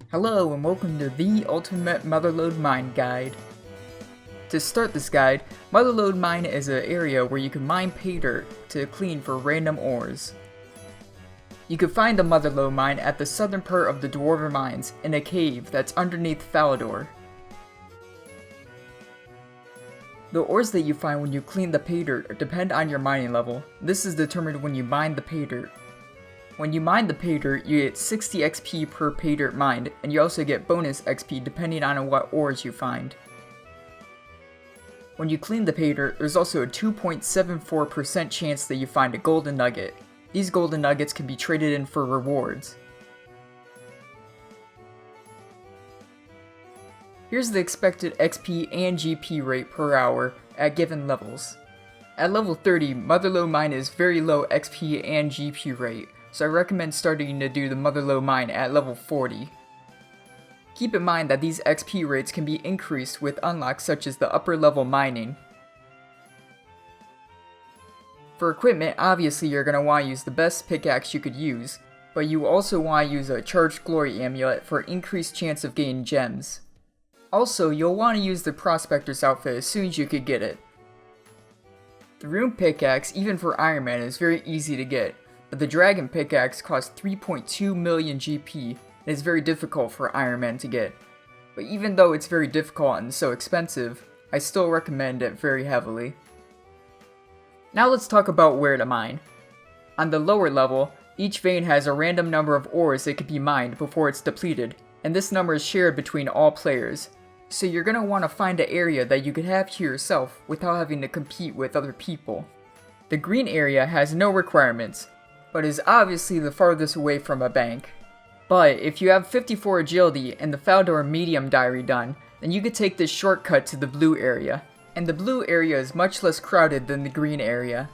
Hello and welcome to the Ultimate Motherlode Mine Guide. To start this guide, Motherlode Mine is an area where you can mine pay dirt to clean for random ores. You can find the Motherlode Mine at the southern part of the Dwarven Mines in a cave that's underneath Falador. The ores that you find when you clean the pay dirt depend on your mining level. This is determined when you mine the pay dirt. When you mine the pay dirt, you get 60 XP per pay dirt mined, and you also get bonus XP depending on what ores you find. When you clean the pay dirt, there's also a 2.74% chance that you find a golden nugget. These golden nuggets can be traded in for rewards. Here's the expected XP and GP rate per hour at given levels. At level 30, Motherlode Mine is very low XP and GP rate, so I recommend starting to do the Motherlode Mine at level 40. Keep in mind that these XP rates can be increased with unlocks such as the upper level mining. For equipment, obviously you're going to want to use the best pickaxe you could use, but you also want to use a Charged Glory amulet for increased chance of gaining gems. Also, you'll want to use the Prospector's outfit as soon as you could get it. The Rune pickaxe, even for Iron Man, is very easy to get, but the Dragon pickaxe costs 3.2 million GP and is very difficult for Iron Man to get. But even though it's very difficult and so expensive, I still recommend it very heavily. Now let's talk about where to mine. On the lower level, each vein has a random number of ores that can be mined before it's depleted, and this number is shared between all players. So you're going to want to find an area that you could have to yourself without having to compete with other people. The green area has no requirements, but is obviously the farthest away from a bank. But if you have 54 agility and the Falador medium diary done, then you could take this shortcut to the blue area, and the blue area is much less crowded than the green area.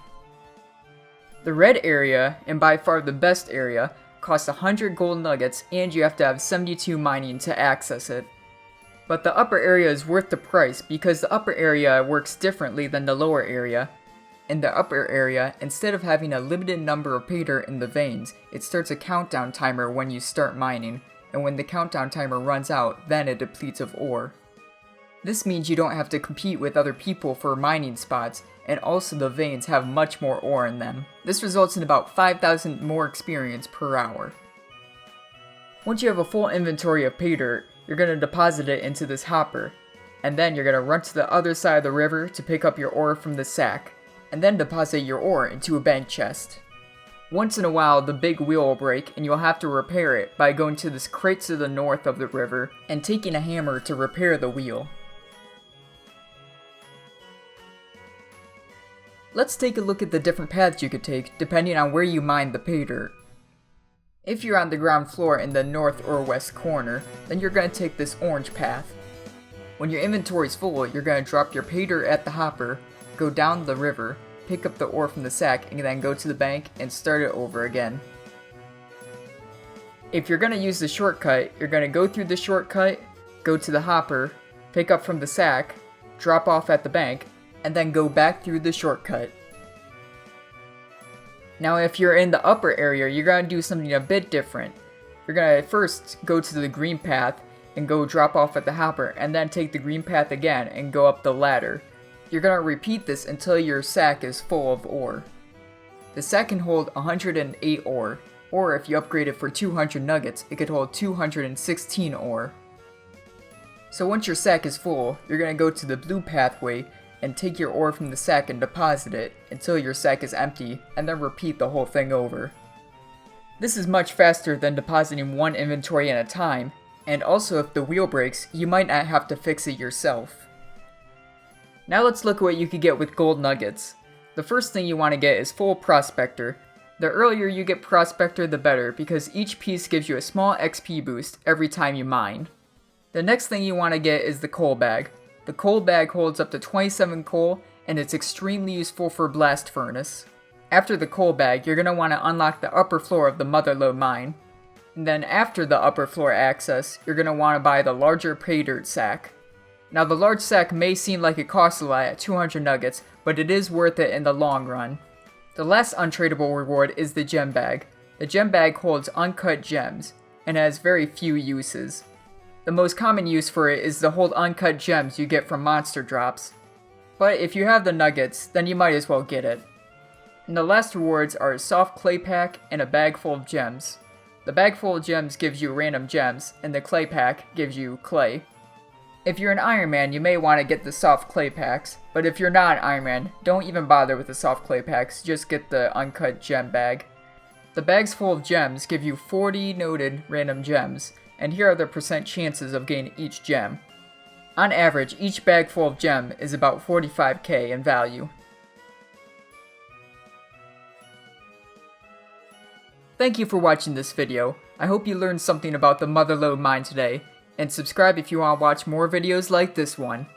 The red area, and by far the best area, costs 100 gold nuggets and you have to have 72 mining to access it. But the upper area is worth the price because the upper area works differently than the lower area. In the upper area, instead of having a limited number of pay dirt in the veins, it starts a countdown timer when you start mining, and when the countdown timer runs out, then it depletes of ore. This means you don't have to compete with other people for mining spots, and also the veins have much more ore in them. This results in about 5,000 more experience per hour. Once you have a full inventory of pay dirt, you're going to deposit it into this hopper, and then you're going to run to the other side of the river to pick up your ore from the sack, and then deposit your ore into a bank chest. Once in a while, the big wheel will break and you'll have to repair it by going to this crate to the north of the river and taking a hammer to repair the wheel. Let's take a look at the different paths you could take depending on where you mine the pay dirt. If you're on the ground floor in the north or west corner, then you're going to take this orange path. When your inventory is full, you're going to drop your pay dirt at the hopper, go down the river, pick up the ore from the sack, and then go to the bank and start it over again. If you're going to use the shortcut, you're going to go through the shortcut, go to the hopper, pick up from the sack, drop off at the bank, and then go back through the shortcut. Now if you're in the upper area, you're going to do something a bit different. You're going to first go to the green path and go drop off at the hopper, and then take the green path again and go up the ladder. You're going to repeat this until your sack is full of ore. The sack can hold 108 ore, or if you upgrade it for 200 nuggets, it could hold 216 ore. So once your sack is full, you're going to go to the blue pathway and take your ore from the sack and deposit it until your sack is empty, and then repeat the whole thing over. This is much faster than depositing one inventory at a time, and also if the wheel breaks, you might not have to fix it yourself. Now let's look at what you could get with gold nuggets. The first thing you want to get is full Prospector. The earlier you get Prospector, the better, because each piece gives you a small XP boost every time you mine. The next thing you want to get is the coal bag. The coal bag holds up to 27 coal, and it's extremely useful for blast furnace. After the coal bag, you're going to want to unlock the upper floor of the Motherlode Mine. And then after the upper floor access, you're going to want to buy the larger pay dirt sack. Now the large sack may seem like it costs a lot at 200 nuggets, but it is worth it in the long run. The last untradeable reward is the gem bag. The gem bag holds uncut gems. and has very few uses. The most common use for it is to hold uncut gems you get from monster drops. But if you have the nuggets, then you might as well get it. And the last rewards are a soft clay pack and a bag full of gems. The bag full of gems gives you random gems, and the clay pack gives you clay. If you're an Iron Man, you may want to get the soft clay packs, but if you're not an Iron Man, don't even bother with the soft clay packs, just get the uncut gem bag. The bags full of gems give you 40 noted random gems, and here are the percent chances of getting each gem. On average, each bag full of gem is about 45k in value. Thank you for watching this video. I hope you learned something about the Motherlode Mine today, and subscribe if you want to watch more videos like this one.